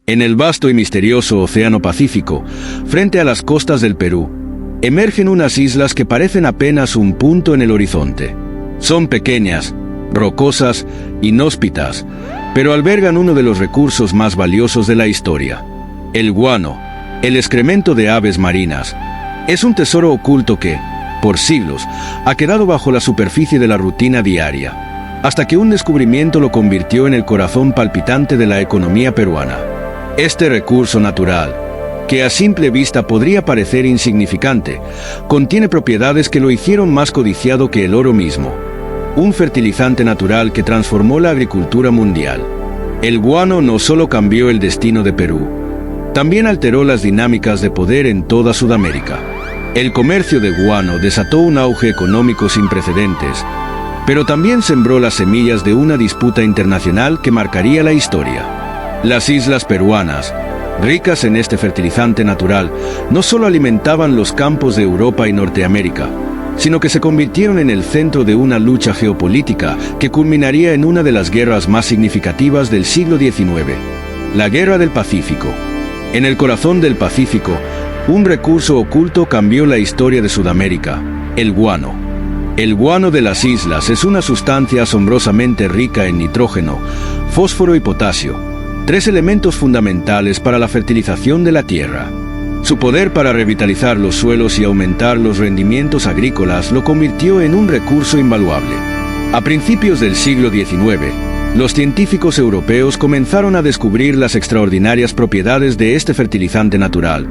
En el vasto y misterioso Océano Pacífico, frente a las costas del Perú, emergen unas islas que parecen apenas un punto en el horizonte. Son pequeñas, rocosas, inhóspitas, pero albergan uno de los recursos más valiosos de la historia. El guano, el excremento de aves marinas, es un tesoro oculto que, por siglos, ha quedado bajo la superficie de la rutina diaria, hasta que un descubrimiento lo convirtió en el corazón palpitante de la economía peruana. Este recurso natural, que a simple vista podría parecer insignificante, contiene propiedades que lo hicieron más codiciado que el oro mismo. Un fertilizante natural que transformó la agricultura mundial. El guano no solo cambió el destino de Perú, también alteró las dinámicas de poder en toda Sudamérica. El comercio de guano desató un auge económico sin precedentes, pero también sembró las semillas de una disputa internacional que marcaría la historia. Las islas peruanas, ricas en este fertilizante natural, no solo alimentaban los campos de Europa y Norteamérica, sino que se convirtieron en el centro de una lucha geopolítica que culminaría en una de las guerras más significativas del siglo XIX, la Guerra del Pacífico. En el corazón del Pacífico, un recurso oculto cambió la historia de Sudamérica: el guano. El guano de las islas es una sustancia asombrosamente rica en nitrógeno, fósforo y potasio, tres elementos fundamentales para la fertilización de la tierra. Su poder para revitalizar los suelos y aumentar los rendimientos agrícolas lo convirtió en un recurso invaluable. A principios del siglo XIX, los científicos europeos comenzaron a descubrir las extraordinarias propiedades de este fertilizante natural,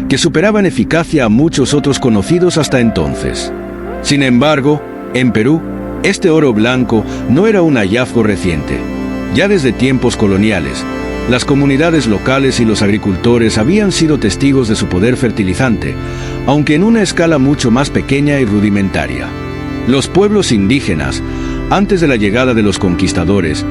que superaba en eficacia a muchos otros conocidos hasta entonces. Sin embargo, en Perú, este oro blanco no era un hallazgo reciente. Ya desde tiempos coloniales, las comunidades locales y los agricultores habían sido testigos de su poder fertilizante, aunque en una escala mucho más pequeña y rudimentaria. Los pueblos indígenas, antes de la llegada de los conquistadores,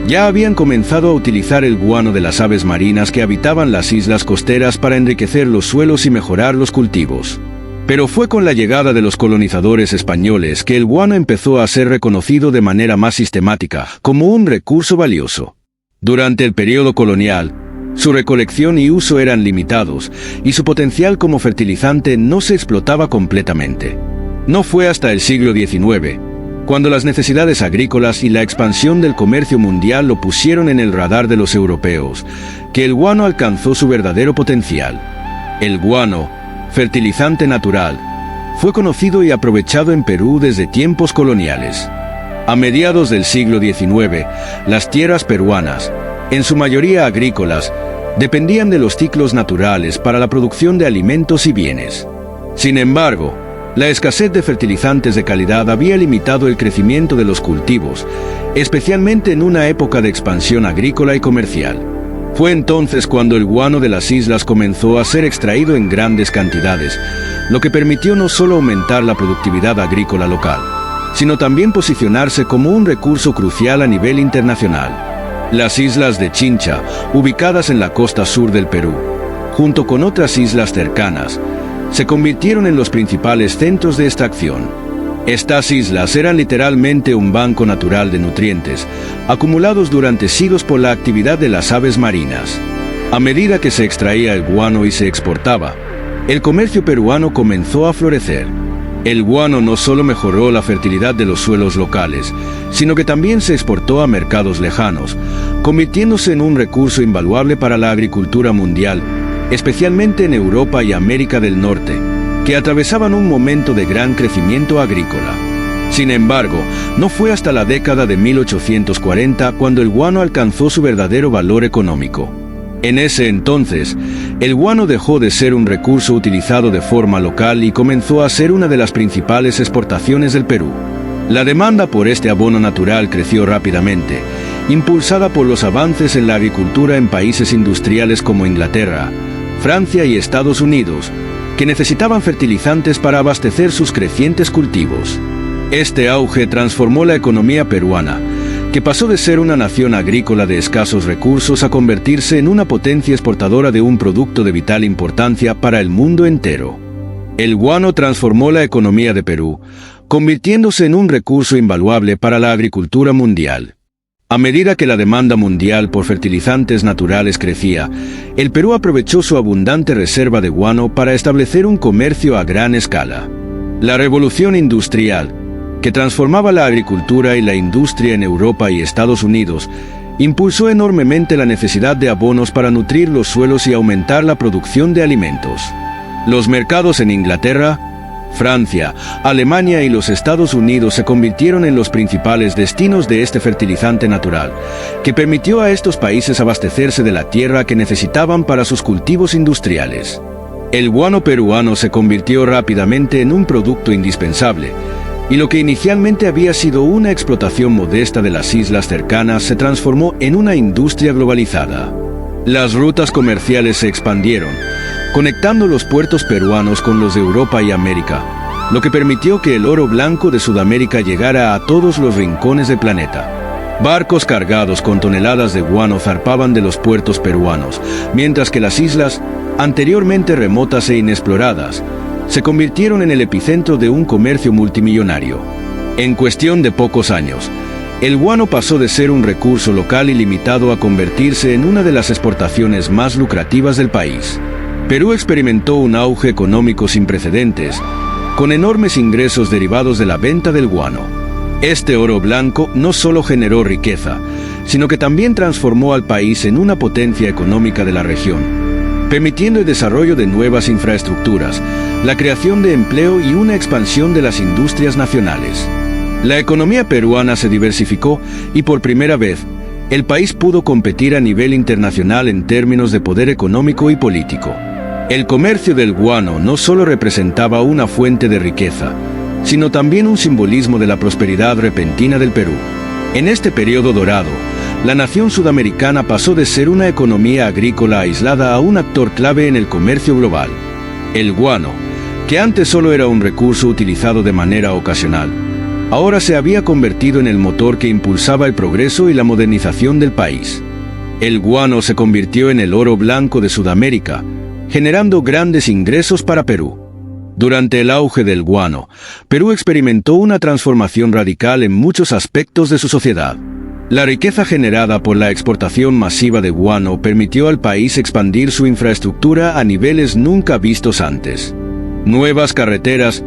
ya habían comenzado a utilizar el guano de las aves marinas que habitaban las islas costeras para enriquecer los suelos y mejorar los cultivos. Pero fue con la llegada de los colonizadores españoles que el guano empezó a ser reconocido de manera más sistemática como un recurso valioso. Durante el periodo colonial, su recolección y uso eran limitados, y su potencial como fertilizante no se explotaba completamente. No fue hasta el siglo XIX, cuando las necesidades agrícolas y la expansión del comercio mundial lo pusieron en el radar de los europeos, que el guano alcanzó su verdadero potencial. El guano, fertilizante natural, fue conocido y aprovechado en Perú desde tiempos coloniales. A mediados del siglo XIX, las tierras peruanas, en su mayoría agrícolas, dependían de los ciclos naturales para la producción de alimentos y bienes. Sin embargo, la escasez de fertilizantes de calidad había limitado el crecimiento de los cultivos, especialmente en una época de expansión agrícola y comercial. Fue entonces cuando el guano de las islas comenzó a ser extraído en grandes cantidades, lo que permitió no solo aumentar la productividad agrícola local, sino también posicionarse como un recurso crucial a nivel internacional. Las islas de Chincha, ubicadas en la costa sur del Perú, junto con otras islas cercanas, se convirtieron en los principales centros de extracción. Estas islas eran literalmente un banco natural de nutrientes, acumulados durante siglos por la actividad de las aves marinas. A medida que se extraía el guano y se exportaba, el comercio peruano comenzó a florecer. El guano no solo mejoró la fertilidad de los suelos locales, sino que también se exportó a mercados lejanos, convirtiéndose en un recurso invaluable para la agricultura mundial, especialmente en Europa y América del Norte, que atravesaban un momento de gran crecimiento agrícola. Sin embargo, no fue hasta la década de 1840 cuando el guano alcanzó su verdadero valor económico. En ese entonces, el guano dejó de ser un recurso utilizado de forma local y comenzó a ser una de las principales exportaciones del Perú. La demanda por este abono natural creció rápidamente, impulsada por los avances en la agricultura en países industriales como Inglaterra, Francia y Estados Unidos, que necesitaban fertilizantes para abastecer sus crecientes cultivos. Este auge transformó la economía peruana, que pasó de ser una nación agrícola de escasos recursos a convertirse en una potencia exportadora de un producto de vital importancia para el mundo entero. El guano transformó la economía de Perú, convirtiéndose en un recurso invaluable para la agricultura mundial. A medida que la demanda mundial por fertilizantes naturales crecía, el Perú aprovechó su abundante reserva de guano para establecer un comercio a gran escala. La revolución industrial, que transformaba la agricultura y la industria en Europa y Estados Unidos, impulsó enormemente la necesidad de abonos para nutrir los suelos y aumentar la producción de alimentos. Los mercados en Inglaterra, Francia, Alemania y los Estados Unidos se convirtieron en los principales destinos de este fertilizante natural, que permitió a estos países abastecerse de la tierra que necesitaban para sus cultivos industriales. El guano peruano se convirtió rápidamente en un producto indispensable, y lo que inicialmente había sido una explotación modesta de las islas cercanas se transformó en una industria globalizada. Las rutas comerciales se expandieron, conectando los puertos peruanos con los de Europa y América, lo que permitió que el oro blanco de Sudamérica llegara a todos los rincones del planeta. Barcos cargados con toneladas de guano zarpaban de los puertos peruanos, mientras que las islas, anteriormente remotas e inexploradas, se convirtieron en el epicentro de un comercio multimillonario. En cuestión de pocos años, el guano pasó de ser un recurso local y limitado a convertirse en una de las exportaciones más lucrativas del país. Perú experimentó un auge económico sin precedentes, con enormes ingresos derivados de la venta del guano. Este oro blanco no solo generó riqueza, sino que también transformó al país en una potencia económica de la región, permitiendo el desarrollo de nuevas infraestructuras, la creación de empleo y una expansión de las industrias nacionales. La economía peruana se diversificó y por primera vez, el país pudo competir a nivel internacional en términos de poder económico y político. El comercio del guano no solo representaba una fuente de riqueza, sino también un simbolismo de la prosperidad repentina del Perú. En este periodo dorado, la nación sudamericana pasó de ser una economía agrícola aislada a un actor clave en el comercio global. El guano, que antes solo era un recurso utilizado de manera ocasional, ahora se había convertido en el motor que impulsaba el progreso y la modernización del país. El guano se convirtió en el oro blanco de Sudamérica, generando grandes ingresos para Perú. Durante el auge del guano, Perú experimentó una transformación radical en muchos aspectos de su sociedad. La riqueza generada por la exportación masiva de guano permitió al país expandir su infraestructura a niveles nunca vistos antes. Nuevas carreteras,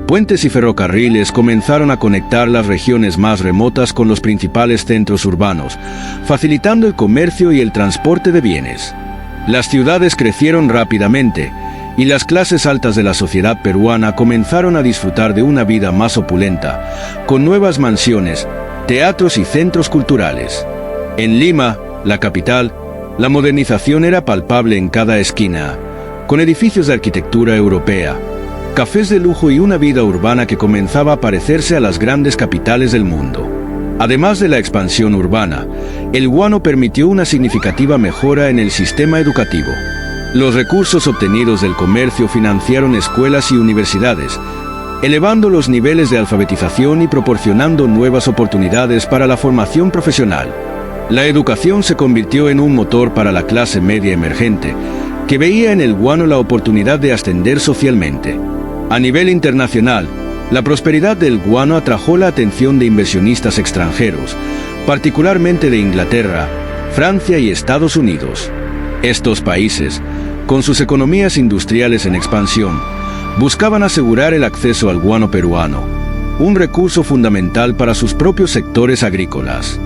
puentes y ferrocarriles comenzaron a conectar las regiones más remotas con los principales centros urbanos, facilitando el comercio y el transporte de bienes. Las ciudades crecieron rápidamente, y las clases altas de la sociedad peruana comenzaron a disfrutar de una vida más opulenta, con nuevas mansiones, teatros y centros culturales. En Lima, la capital, la modernización era palpable en cada esquina, con edificios de arquitectura europea, cafés de lujo y una vida urbana que comenzaba a parecerse a las grandes capitales del mundo. Además de la expansión urbana, el guano permitió una significativa mejora en el sistema educativo. Los recursos obtenidos del comercio financiaron escuelas y universidades, elevando los niveles de alfabetización y proporcionando nuevas oportunidades para la formación profesional. La educación se convirtió en un motor para la clase media emergente, que veía en el guano la oportunidad de ascender socialmente. A nivel internacional, la prosperidad del guano atrajo la atención de inversionistas extranjeros, particularmente de Inglaterra, Francia y Estados Unidos. Estos países, con sus economías industriales en expansión, buscaban asegurar el acceso al guano peruano, un recurso fundamental para sus propios sectores agrícolas.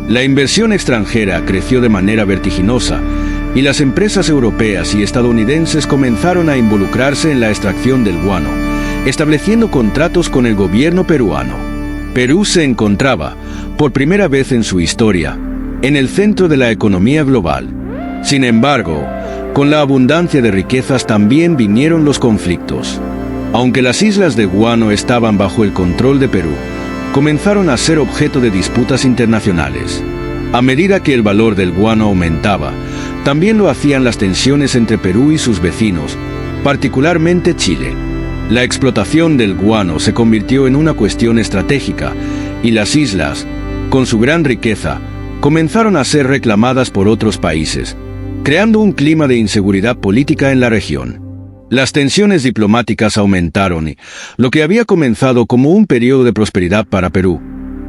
La inversión extranjera creció de manera vertiginosa, y las empresas europeas y estadounidenses comenzaron a involucrarse en la extracción del guano, estableciendo contratos con el gobierno peruano. Perú se encontraba, por primera vez en su historia, en el centro de la economía global. Sin embargo, con la abundancia de riquezas también vinieron los conflictos. Aunque las islas de guano estaban bajo el control de Perú, comenzaron a ser objeto de disputas internacionales. A medida que el valor del guano aumentaba, también lo hacían las tensiones entre Perú y sus vecinos, particularmente Chile. La explotación del guano se convirtió en una cuestión estratégica, y las islas, con su gran riqueza, comenzaron a ser reclamadas por otros países, creando un clima de inseguridad política en la región. Las tensiones diplomáticas aumentaron y lo que había comenzado como un periodo de prosperidad para Perú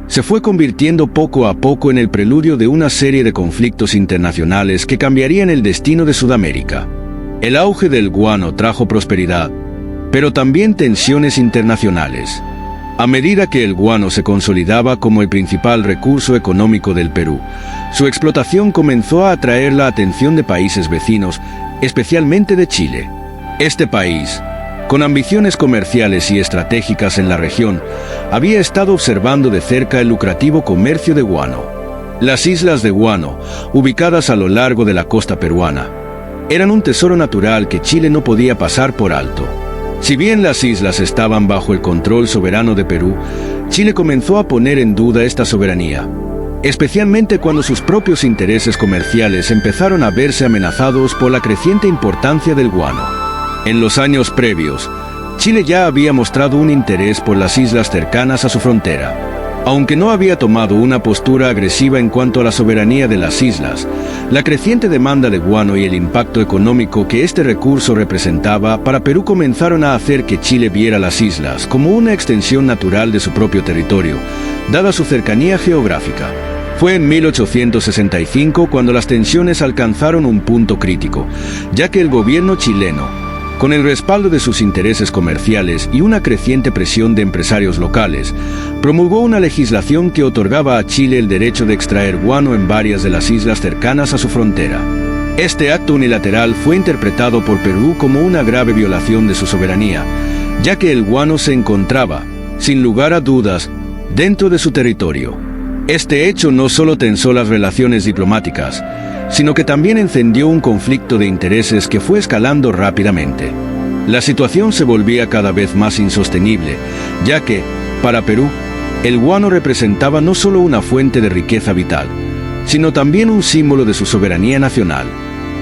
se fue convirtiendo poco a poco en el preludio de una serie de conflictos internacionales que cambiarían el destino de Sudamérica. El auge del guano trajo prosperidad, pero también tensiones internacionales. A medida que el guano se consolidaba como el principal recurso económico del Perú, su explotación comenzó a atraer la atención de países vecinos, especialmente de Chile. Este país, con ambiciones comerciales y estratégicas en la región, había estado observando de cerca el lucrativo comercio de guano. Las islas de guano, ubicadas a lo largo de la costa peruana, eran un tesoro natural que Chile no podía pasar por alto. Si bien las islas estaban bajo el control soberano de Perú, Chile comenzó a poner en duda esta soberanía, especialmente cuando sus propios intereses comerciales empezaron a verse amenazados por la creciente importancia del guano. En los años previos, Chile ya había mostrado un interés por las islas cercanas a su frontera. Aunque no había tomado una postura agresiva en cuanto a la soberanía de las islas, la creciente demanda de guano y el impacto económico que este recurso representaba para Perú comenzaron a hacer que Chile viera las islas como una extensión natural de su propio territorio, dada su cercanía geográfica. Fue en 1865 cuando las tensiones alcanzaron un punto crítico, ya que el gobierno chileno, con el respaldo de sus intereses comerciales y una creciente presión de empresarios locales, promulgó una legislación que otorgaba a Chile el derecho de extraer guano en varias de las islas cercanas a su frontera. Este acto unilateral fue interpretado por Perú como una grave violación de su soberanía, ya que el guano se encontraba, sin lugar a dudas, dentro de su territorio. Este hecho no solo tensó las relaciones diplomáticas, sino que también encendió un conflicto de intereses que fue escalando rápidamente. La situación se volvía cada vez más insostenible, ya que, para Perú, el guano representaba no solo una fuente de riqueza vital, sino también un símbolo de su soberanía nacional.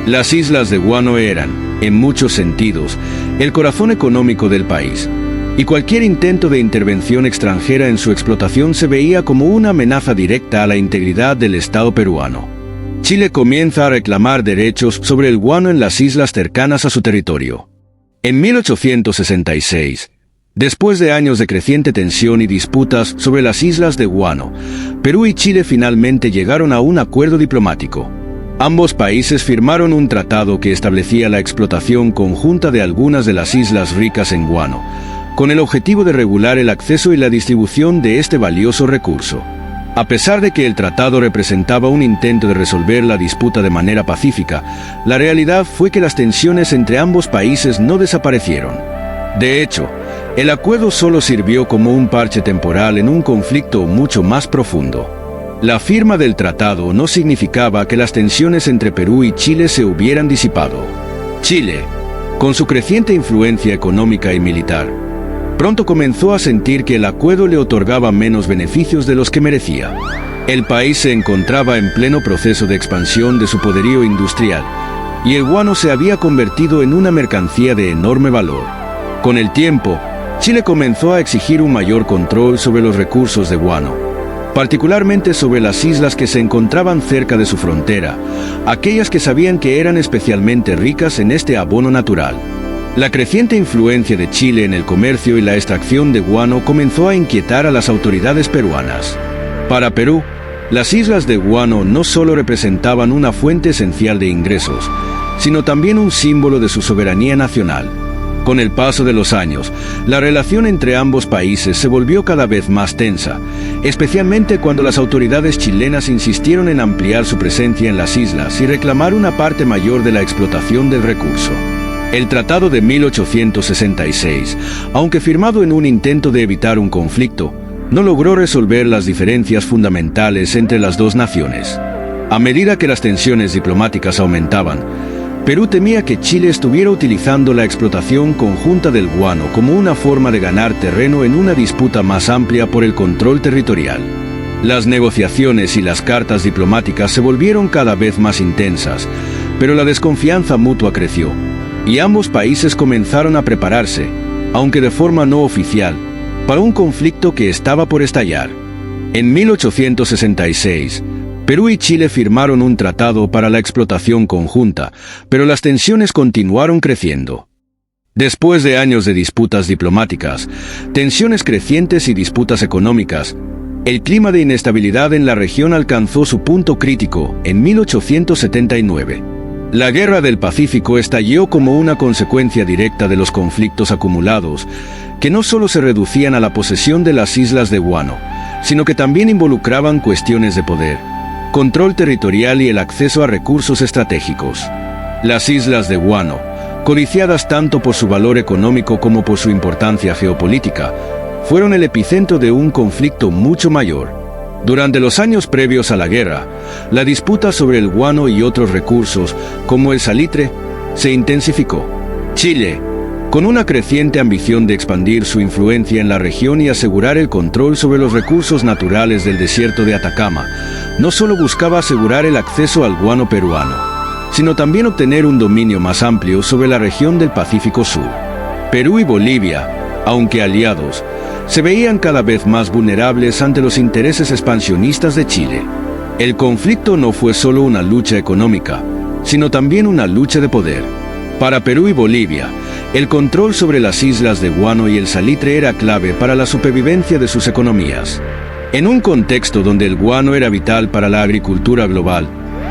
Las islas de guano eran, en muchos sentidos, el corazón económico del país, y cualquier intento de intervención extranjera en su explotación se veía como una amenaza directa a la integridad del Estado peruano. Chile comienza a reclamar derechos sobre el guano en las islas cercanas a su territorio. En 1866, después de años de creciente tensión y disputas sobre las islas de guano, Perú y Chile finalmente llegaron a un acuerdo diplomático. Ambos países firmaron un tratado que establecía la explotación conjunta de algunas de las islas ricas en guano, con el objetivo de regular el acceso y la distribución de este valioso recurso. A pesar de que el tratado representaba un intento de resolver la disputa de manera pacífica, la realidad fue que las tensiones entre ambos países no desaparecieron. De hecho, el acuerdo solo sirvió como un parche temporal en un conflicto mucho más profundo. La firma del tratado no significaba que las tensiones entre Perú y Chile se hubieran disipado. Chile, con su creciente influencia económica y militar, pronto comenzó a sentir que el acuerdo le otorgaba menos beneficios de los que merecía. El país se encontraba en pleno proceso de expansión de su poderío industrial, y el guano se había convertido en una mercancía de enorme valor. Con el tiempo, Chile comenzó a exigir un mayor control sobre los recursos de guano, particularmente sobre las islas que se encontraban cerca de su frontera, aquellas que sabían que eran especialmente ricas en este abono natural. La creciente influencia de Chile en el comercio y la extracción de guano comenzó a inquietar a las autoridades peruanas. Para Perú, las islas de guano no solo representaban una fuente esencial de ingresos, sino también un símbolo de su soberanía nacional. Con el paso de los años, la relación entre ambos países se volvió cada vez más tensa, especialmente cuando las autoridades chilenas insistieron en ampliar su presencia en las islas y reclamar una parte mayor de la explotación del recurso. El Tratado de 1866, aunque firmado en un intento de evitar un conflicto, no logró resolver las diferencias fundamentales entre las dos naciones. A medida que las tensiones diplomáticas aumentaban, Perú temía que Chile estuviera utilizando la explotación conjunta del guano como una forma de ganar terreno en una disputa más amplia por el control territorial. Las negociaciones y las cartas diplomáticas se volvieron cada vez más intensas, pero la desconfianza mutua creció, y ambos países comenzaron a prepararse, aunque de forma no oficial, para un conflicto que estaba por estallar. En 1866, Perú y Chile firmaron un tratado para la explotación conjunta, pero las tensiones continuaron creciendo. Después de años de disputas diplomáticas, tensiones crecientes y disputas económicas, El clima de inestabilidad en la región alcanzó su punto crítico en 1879. La Guerra del Pacífico estalló como una consecuencia directa de los conflictos acumulados, que no solo se reducían a la posesión de las islas de Guano, sino que también involucraban cuestiones de poder, control territorial y el acceso a recursos estratégicos. Las islas de Guano, codiciadas tanto por su valor económico como por su importancia geopolítica, fueron el epicentro de un conflicto mucho mayor. Durante los años previos a la guerra, la disputa sobre el guano y otros recursos, como el salitre, se intensificó. Chile, con una creciente ambición de expandir su influencia en la región y asegurar el control sobre los recursos naturales del desierto de Atacama, no solo buscaba asegurar el acceso al guano peruano, sino también obtener un dominio más amplio sobre la región del Pacífico Sur. Perú y Bolivia, aunque aliados, se veían cada vez más vulnerables ante los intereses expansionistas de Chile. El conflicto no fue solo una lucha económica, sino también una lucha de poder. Para Perú y Bolivia, el control sobre las islas de Guano y el salitre era clave para la supervivencia de sus economías. En un contexto donde el guano era vital para la agricultura global,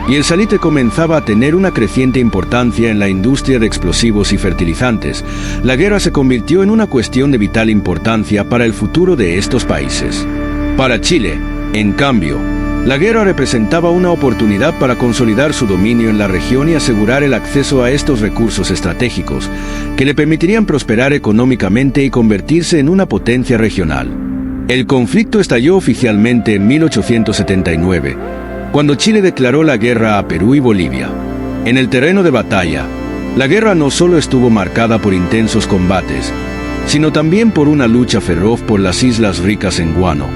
y el salitre comenzaba a tener una creciente importancia en la industria de explosivos y fertilizantes, la guerra se convirtió en una cuestión de vital importancia para el futuro de estos países. Para Chile, en cambio, la guerra representaba una oportunidad para consolidar su dominio en la región y asegurar el acceso a estos recursos estratégicos, que le permitirían prosperar económicamente y convertirse en una potencia regional. El conflicto estalló oficialmente en 1879, cuando Chile declaró la guerra a Perú y Bolivia. En el terreno de batalla, la guerra no solo estuvo marcada por intensos combates, sino también por una lucha feroz por las islas ricas en guano,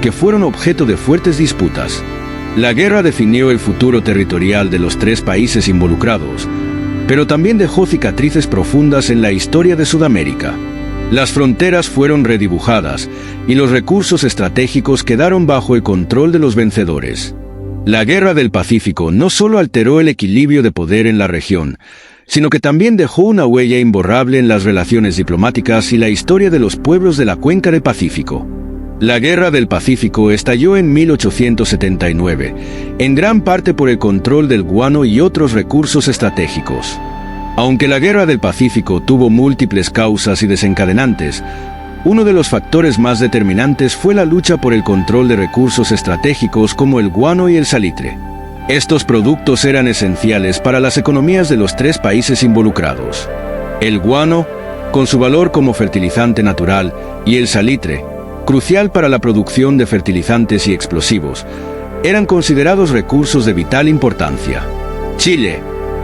que fueron objeto de fuertes disputas. La guerra definió el futuro territorial de los tres países involucrados, pero también dejó cicatrices profundas en la historia de Sudamérica. Las fronteras fueron redibujadas y los recursos estratégicos quedaron bajo el control de los vencedores. La Guerra del Pacífico no solo alteró el equilibrio de poder en la región, sino que también dejó una huella imborrable en las relaciones diplomáticas y la historia de los pueblos de la cuenca del Pacífico. La Guerra del Pacífico estalló en 1879, en gran parte por el control del guano y otros recursos estratégicos. Aunque la Guerra del Pacífico tuvo múltiples causas y desencadenantes, uno de los factores más determinantes fue la lucha por el control de recursos estratégicos como el guano y el salitre. Estos productos eran esenciales para las economías de los tres países involucrados. El guano, con su valor como fertilizante natural, y el salitre, crucial para la producción de fertilizantes y explosivos, eran considerados recursos de vital importancia. Chile,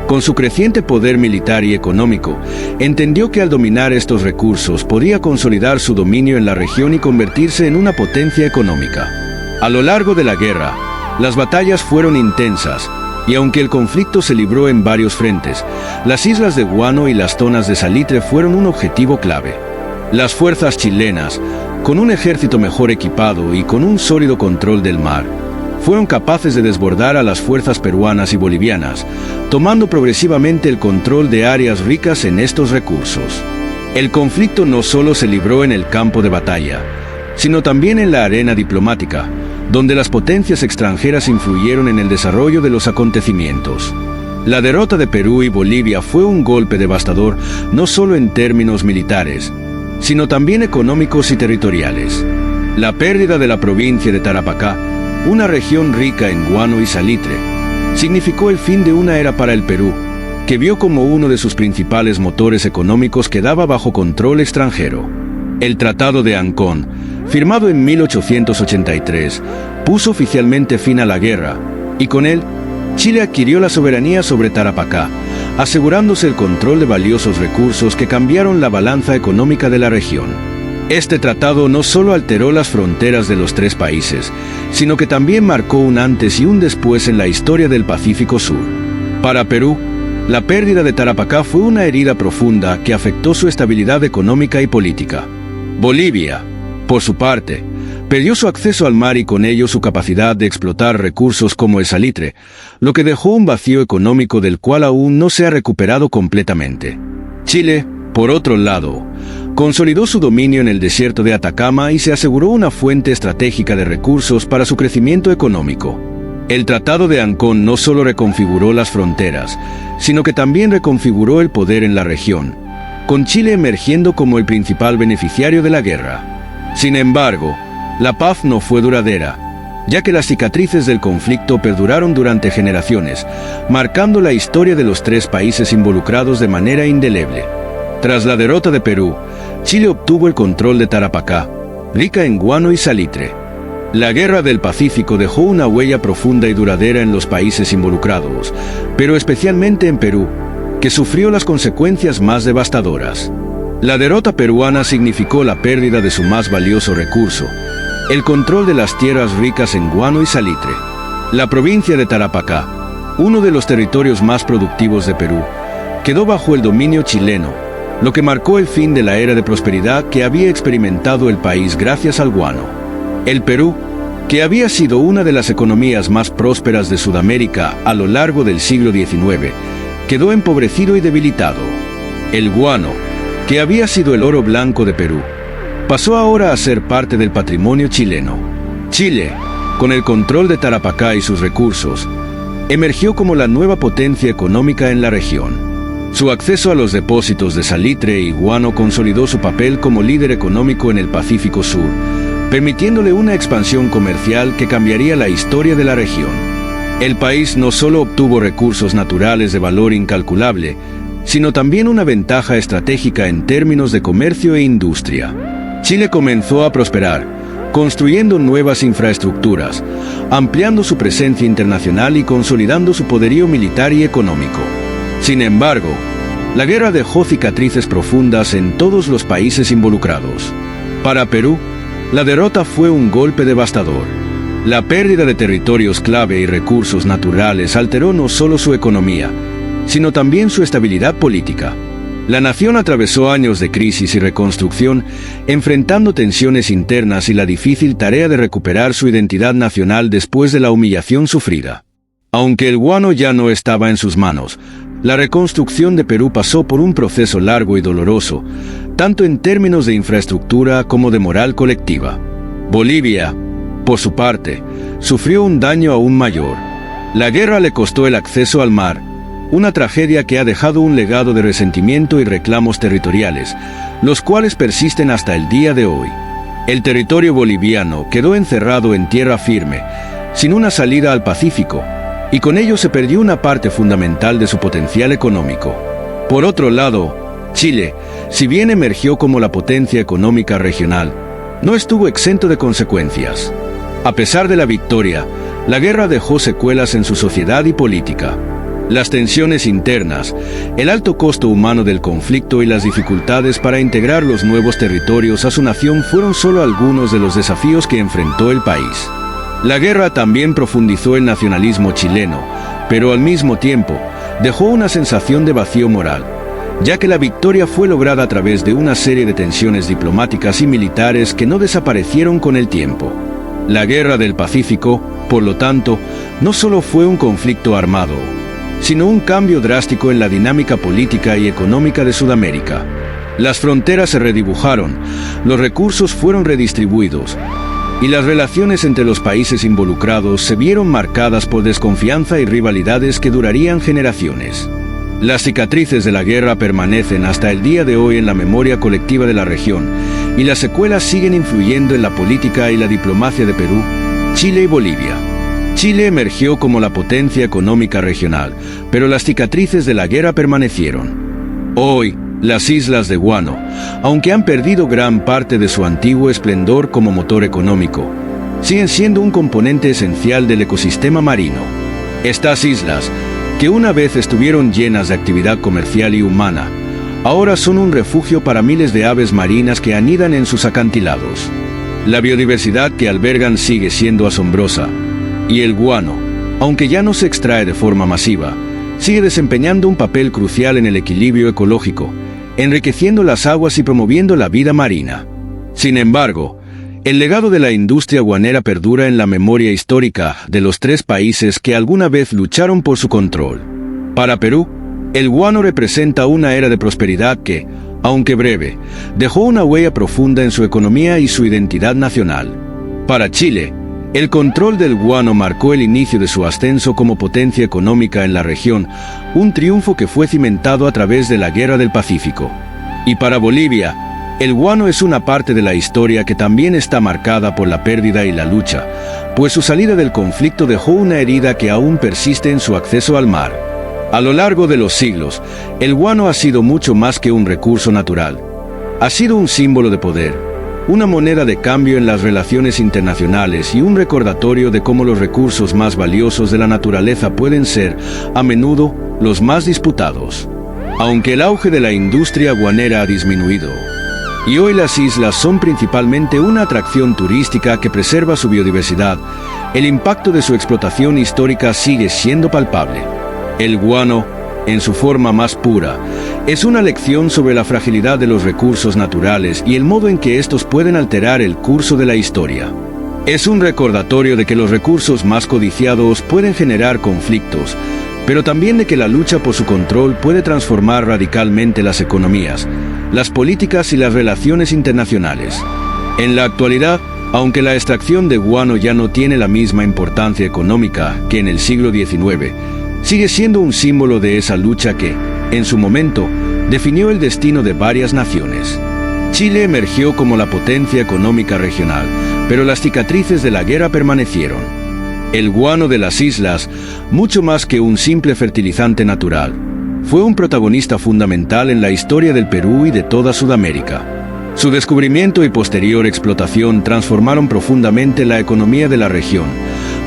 con su creciente poder militar y económico, entendió que al dominar estos recursos podía consolidar su dominio en la región y convertirse en una potencia económica. A lo largo de la guerra, las batallas fueron intensas, y aunque el conflicto se libró en varios frentes, las islas de Guano y las zonas de salitre fueron un objetivo clave. Las fuerzas chilenas, con un ejército mejor equipado y con un sólido control del mar, fueron capaces de desbordar a las fuerzas peruanas y bolivianas, tomando progresivamente el control de áreas ricas en estos recursos. El conflicto no solo se libró en el campo de batalla, sino también en la arena diplomática, donde las potencias extranjeras influyeron en el desarrollo de los acontecimientos. La derrota de Perú y Bolivia fue un golpe devastador no solo en términos militares, sino también económicos y territoriales. La pérdida de la provincia de Tarapacá, una región rica en guano y salitre, significó el fin de una era para el Perú, que vio como uno de sus principales motores económicos quedaba bajo control extranjero. El Tratado de Ancón, firmado en 1883, puso oficialmente fin a la guerra, y con él, Chile adquirió la soberanía sobre Tarapacá, asegurándose el control de valiosos recursos que cambiaron la balanza económica de la región. Este tratado no solo alteró las fronteras de los tres países, sino que también marcó un antes y un después en la historia del Pacífico Sur. Para Perú, la pérdida de Tarapacá fue una herida profunda que afectó su estabilidad económica y política. Bolivia, por su parte, perdió su acceso al mar y con ello su capacidad de explotar recursos como el salitre, lo que dejó un vacío económico del cual aún no se ha recuperado completamente. Chile, por otro lado, Consolidó su dominio en el desierto de Atacama y se aseguró una fuente estratégica de recursos para su crecimiento económico. El Tratado de Ancón no solo reconfiguró las fronteras, sino que también reconfiguró el poder en la región, con Chile emergiendo como el principal beneficiario de la guerra. Sin embargo, la paz no fue duradera, ya que las cicatrices del conflicto perduraron durante generaciones, marcando la historia de los tres países involucrados de manera indeleble. Tras la derrota de Perú, Chile obtuvo el control de Tarapacá, rica en guano y salitre. La Guerra del Pacífico dejó una huella profunda y duradera en los países involucrados, pero especialmente en Perú, que sufrió las consecuencias más devastadoras. La derrota peruana significó la pérdida de su más valioso recurso, el control de las tierras ricas en guano y salitre. La provincia de Tarapacá, uno de los territorios más productivos de Perú, quedó bajo el dominio chileno, lo que marcó el fin de la era de prosperidad que había experimentado el país gracias al guano. El Perú, que había sido una de las economías más prósperas de Sudamérica a lo largo del siglo XIX, quedó empobrecido y debilitado. El guano, que había sido el oro blanco de Perú, pasó ahora a ser parte del patrimonio chileno. Chile, con el control de Tarapacá y sus recursos, emergió como la nueva potencia económica en la región. Su acceso a los depósitos de salitre y guano consolidó su papel como líder económico en el Pacífico Sur, permitiéndole una expansión comercial que cambiaría la historia de la región. El país no solo obtuvo recursos naturales de valor incalculable, sino también una ventaja estratégica en términos de comercio e industria. Chile comenzó a prosperar, construyendo nuevas infraestructuras, ampliando su presencia internacional y consolidando su poderío militar y económico. Sin embargo, la guerra dejó cicatrices profundas en todos los países involucrados. Para Perú, la derrota fue un golpe devastador. La pérdida de territorios clave y recursos naturales alteró no solo su economía, sino también su estabilidad política. La nación atravesó años de crisis y reconstrucción, enfrentando tensiones internas y la difícil tarea de recuperar su identidad nacional después de la humillación sufrida. Aunque el guano ya no estaba en sus manos, la reconstrucción de Perú pasó por un proceso largo y doloroso, tanto en términos de infraestructura como de moral colectiva. Bolivia, por su parte, sufrió un daño aún mayor. La guerra le costó el acceso al mar, una tragedia que ha dejado un legado de resentimiento y reclamos territoriales, los cuales persisten hasta el día de hoy. El territorio boliviano quedó encerrado en tierra firme, sin una salida al Pacífico, y con ello se perdió una parte fundamental de su potencial económico. Por otro lado, Chile, si bien emergió como la potencia económica regional, no estuvo exento de consecuencias. A pesar de la victoria, la guerra dejó secuelas en su sociedad y política. Las tensiones internas, el alto costo humano del conflicto y las dificultades para integrar los nuevos territorios a su nación fueron solo algunos de los desafíos que enfrentó el país. La guerra también profundizó el nacionalismo chileno, pero al mismo tiempo dejó una sensación de vacío moral, ya que la victoria fue lograda a través de una serie de tensiones diplomáticas y militares que no desaparecieron con el tiempo. La Guerra del Pacífico, por lo tanto, no solo fue un conflicto armado, sino un cambio drástico en la dinámica política y económica de Sudamérica. Las fronteras se redibujaron, los recursos fueron redistribuidos, y las relaciones entre los países involucrados se vieron marcadas por desconfianza y rivalidades que durarían generaciones. Las cicatrices de la guerra permanecen hasta el día de hoy en la memoria colectiva de la región, y las secuelas siguen influyendo en la política y la diplomacia de Perú, Chile y Bolivia. Chile emergió como la potencia económica regional, pero las cicatrices de la guerra permanecieron. Hoy, las islas de Guano, aunque han perdido gran parte de su antiguo esplendor como motor económico, siguen siendo un componente esencial del ecosistema marino. Estas islas, que una vez estuvieron llenas de actividad comercial y humana, ahora son un refugio para miles de aves marinas que anidan en sus acantilados. La biodiversidad que albergan sigue siendo asombrosa, y el guano, aunque ya no se extrae de forma masiva, sigue desempeñando un papel crucial en el equilibrio ecológico, enriqueciendo las aguas y promoviendo la vida marina. Sin embargo, el legado de la industria guanera perdura en la memoria histórica de los tres países que alguna vez lucharon por su control. Para Perú, el guano representa una era de prosperidad que, aunque breve, dejó una huella profunda en su economía y su identidad nacional. Para Chile, el control del guano marcó el inicio de su ascenso como potencia económica en la región, un triunfo que fue cimentado a través de la Guerra del Pacífico. Y para Bolivia, el guano es una parte de la historia que también está marcada por la pérdida y la lucha, pues su salida del conflicto dejó una herida que aún persiste en su acceso al mar. A lo largo de los siglos, el guano ha sido mucho más que un recurso natural. Ha sido un símbolo de poder, una moneda de cambio en las relaciones internacionales y un recordatorio de cómo los recursos más valiosos de la naturaleza pueden ser, a menudo, los más disputados. Aunque el auge de la industria guanera ha disminuido, y hoy las islas son principalmente una atracción turística que preserva su biodiversidad, el impacto de su explotación histórica sigue siendo palpable. El guano, en su forma más pura, es una lección sobre la fragilidad de los recursos naturales y el modo en que estos pueden alterar el curso de la historia. Es un recordatorio de que los recursos más codiciados pueden generar conflictos, pero también de que la lucha por su control puede transformar radicalmente las economías, las políticas y las relaciones internacionales. En la actualidad, aunque la extracción de guano ya no tiene la misma importancia económica que en el siglo XIX, sigue siendo un símbolo de esa lucha que, en su momento, definió el destino de varias naciones. Chile emergió como la potencia económica regional, pero las cicatrices de la guerra permanecieron. El guano de las islas, mucho más que un simple fertilizante natural, fue un protagonista fundamental en la historia del Perú y de toda Sudamérica. Su descubrimiento y posterior explotación transformaron profundamente la economía de la región,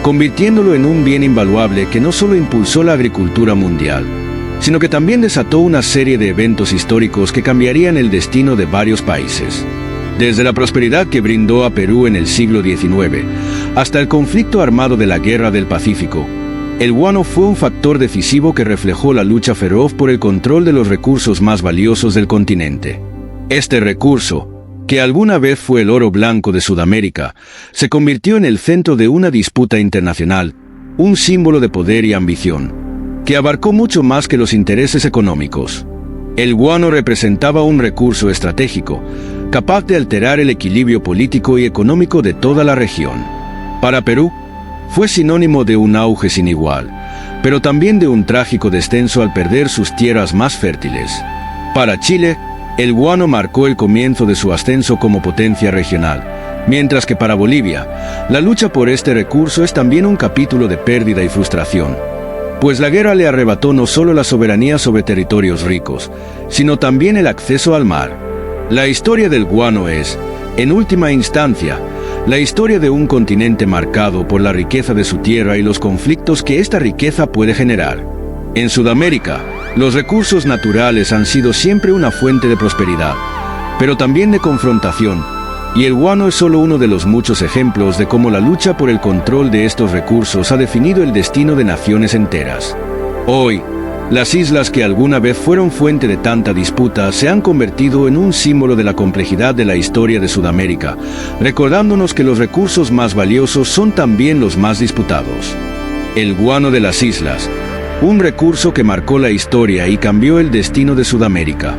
convirtiéndolo en un bien invaluable que no solo impulsó la agricultura mundial, sino que también desató una serie de eventos históricos que cambiarían el destino de varios países. Desde la prosperidad que brindó a Perú en el siglo XIX, hasta el conflicto armado de la Guerra del Pacífico, el guano fue un factor decisivo que reflejó la lucha feroz por el control de los recursos más valiosos del continente. Este recurso, que alguna vez fue el oro blanco de Sudamérica, se convirtió en el centro de una disputa internacional, un símbolo de poder y ambición, que abarcó mucho más que los intereses económicos. El guano representaba un recurso estratégico, capaz de alterar el equilibrio político y económico de toda la región. Para Perú, fue sinónimo de un auge sin igual, pero también de un trágico descenso al perder sus tierras más fértiles. Para Chile, el guano marcó el comienzo de su ascenso como potencia regional, mientras que para Bolivia, la lucha por este recurso es también un capítulo de pérdida y frustración, pues la guerra le arrebató no solo la soberanía sobre territorios ricos, sino también el acceso al mar. La historia del guano es, en última instancia, la historia de un continente marcado por la riqueza de su tierra y los conflictos que esta riqueza puede generar. En Sudamérica, los recursos naturales han sido siempre una fuente de prosperidad, pero también de confrontación, y el guano es solo uno de los muchos ejemplos de cómo la lucha por el control de estos recursos ha definido el destino de naciones enteras. Hoy, las islas que alguna vez fueron fuente de tanta disputa se han convertido en un símbolo de la complejidad de la historia de Sudamérica, recordándonos que los recursos más valiosos son también los más disputados. El guano de las islas, un recurso que marcó la historia y cambió el destino de Sudamérica.